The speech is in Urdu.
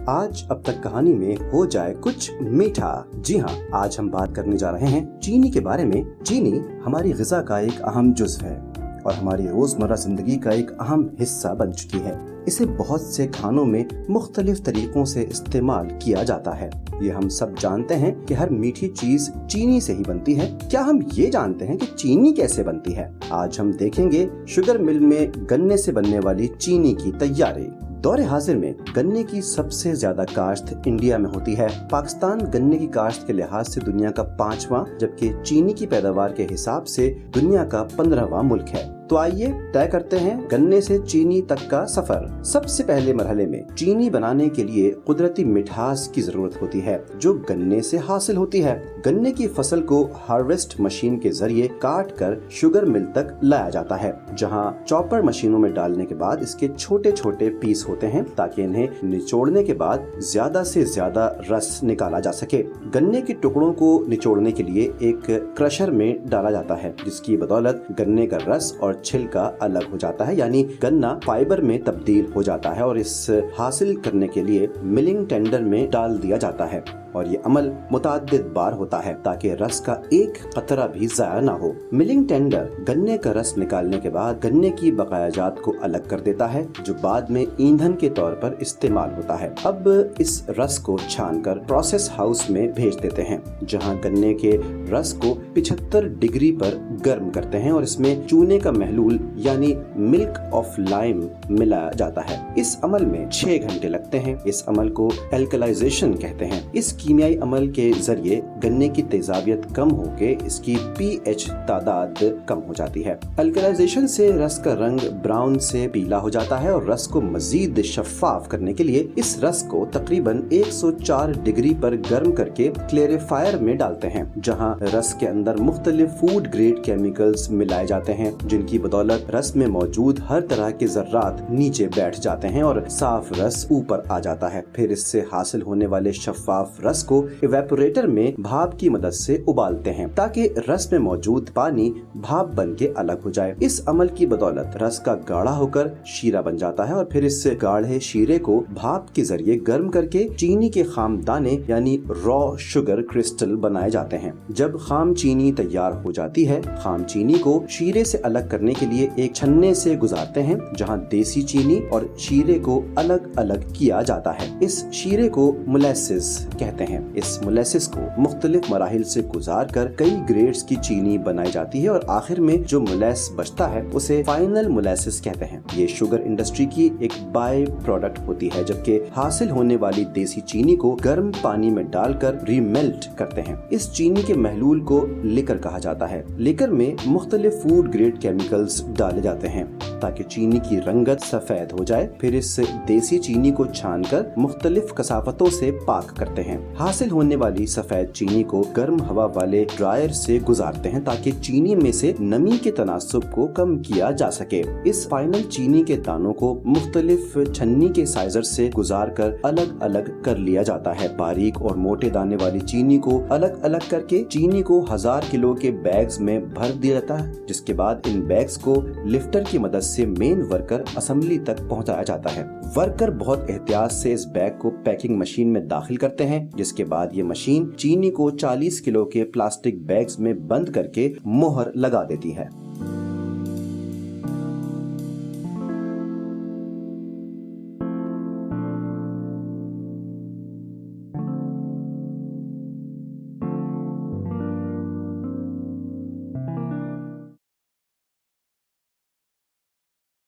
آج اب تک کہانی میں ہو جائے کچھ میٹھا۔ جی ہاں، آج ہم بات کرنے جا رہے ہیں چینی کے بارے میں۔ چینی ہماری غذا کا ایک اہم جزو ہے اور ہماری روزمرہ زندگی کا ایک اہم حصہ بن چکی ہے۔ اسے بہت سے کھانوں میں مختلف طریقوں سے استعمال کیا جاتا ہے۔ یہ ہم سب جانتے ہیں کہ ہر میٹھی چیز چینی سے ہی بنتی ہے۔ کیا ہم یہ جانتے ہیں کہ چینی کیسے بنتی ہے؟ آج ہم دیکھیں گے شوگر مل میں گنے سے بننے والی چینی کی تیاری۔ دور حاضر میں گنے کی سب سے زیادہ کاشت انڈیا میں ہوتی ہے۔ پاکستان گنے کی کاشت کے لحاظ سے دنیا کا 5واں جبکہ چینی کی پیداوار کے حساب سے دنیا کا 15واں ملک ہے۔ تو آئیے طے کرتے ہیں گنے سے چینی تک کا سفر۔ سب سے پہلے مرحلے میں چینی بنانے کے لیے قدرتی مٹھاس کی ضرورت ہوتی ہے جو گنے سے حاصل ہوتی ہے۔ گنے کی فصل کو ہارویسٹ مشین کے ذریعے کاٹ کر شوگر مل تک لایا جاتا ہے، جہاں چاپر مشینوں میں ڈالنے کے بعد اس کے چھوٹے چھوٹے پیس ہوتے ہیں تاکہ انہیں نچوڑنے کے بعد زیادہ سے زیادہ رس نکالا جا سکے۔ گنے کے ٹکڑوں کو نچوڑنے کے لیے ایک کرشر میں ڈالا جاتا ہے جس کی بدولت گنے کا رس اور چھلکا الگ ہو جاتا ہے، یعنی گنا فائبر میں تبدیل ہو جاتا ہے اور اس حاصل کرنے کے لیے ملنگ ٹینڈر میں ڈال دیا جاتا ہے، اور یہ عمل متعدد بار ہوتا ہے تاکہ رس کا ایک قطرہ بھی ضائع نہ ہو۔ ملنگ ٹینڈر گنے کا رس نکالنے کے بعد گنے کی بقایا جات کو الگ کر دیتا ہے جو بعد میں ایندھن کے طور پر استعمال ہوتا ہے۔ اب اس رس کو چھان کر پروسیس ہاؤس میں بھیج دیتے ہیں جہاں گنے کے رس کو 75 ڈگری پر گرم کرتے ہیں اور اس میں چونے کا محلول یعنی ملک آف لائم ملایا جاتا ہے۔ اس عمل میں 6 گھنٹے لگتے ہیں۔ اس عمل کو الکلائزیشن کہتے ہیں۔ اس کیمیائی عمل کے ذریعے گنے کی تیزابیت کم ہو کے اس کی پی ایچ تعداد کم ہو جاتی ہے۔ الکلائزیشن سے رس کا رنگ براؤن سے پیلا ہو جاتا ہے اور رس کو مزید شفاف کرنے کے لیے اس رس کو تقریباً 104 ڈگری پر گرم کر کے کلیریفائر میں ڈالتے ہیں جہاں رس کے اندر مختلف فوڈ گریڈ کیمیکلز ملائے جاتے ہیں جن کی بدولت رس میں موجود ہر طرح کے ذرات نیچے بیٹھ جاتے ہیں اور صاف رس اوپر آ جاتا ہے۔ پھر اس سے حاصل ہونے والے شفاف رس کو ایواپوریٹر میں بھاپ کی مدد سے ابالتے ہیں تاکہ رس میں موجود پانی بھاپ بن کے الگ ہو جائے۔ اس عمل کی بدولت رس کا گاڑھا ہو کر شیرہ بن جاتا ہے اور پھر اس گاڑھے شیرے کو بھاپ کے ذریعے گرم کر کے چینی کے خام دانے یعنی را شوگر کرسٹل بنائے جاتے ہیں۔ جب خام چینی تیار ہو جاتی ہے، خام چینی کو شیرے سے الگ کرنے کے لیے ایک چھننے سے گزارتے ہیں جہاں دیسی چینی اور شیرے کو الگ الگ کیا جاتا ہے۔ اس شیرے کو مولیسس کہتے ہیں۔ اس مولیسس کو مختلف مراحل سے گزار کر کئی گریڈز کی چینی بنائی جاتی ہے اور آخر میں جو مولیس بچتا ہے اسے فائنل مولیسس کہتے ہیں۔ یہ شوگر انڈسٹری کی ایک بائی پروڈکٹ ہوتی ہے جبکہ حاصل ہونے والی دیسی چینی کو گرم پانی میں ڈال کر ریمیلٹ کرتے ہیں۔ اس چینی کے محلول کو لیکر کہا جاتا ہے۔ لیکر میں مختلف فوڈ گریڈ کیمیکلز ڈالے جاتے ہیں تاکہ چینی کی رنگت سفید ہو جائے۔ پھر اس دیسی چینی کو چھان کر مختلف کثافتوں سے پاک کرتے ہیں۔ حاصل ہونے والی سفید چینی کو گرم ہوا والے ڈرائر سے گزارتے ہیں تاکہ چینی میں سے نمی کے تناسب کو کم کیا جا سکے۔ اس فائنل چینی کے دانوں کو مختلف چھنی کے سائزر سے گزار کر الگ الگ کر لیا جاتا ہے۔ باریک اور موٹے دانے والی چینی کو الگ الگ کر کے چینی کو 1000 کلو کے بیگز میں بھر دیا جاتا ہے جس کے بعد ان بیگز کو لفٹر کی مدد سے مین ورکر اسمبلی تک پہنچایا جاتا ہے۔ ورکر بہت احتیاط سے اس بیگ کو پیکنگ مشین میں داخل کرتے ہیں جس کے بعد یہ مشین چینی کو 40 کلو کے پلاسٹک بیگز میں بند کر کے مہر لگا دیتی ہے۔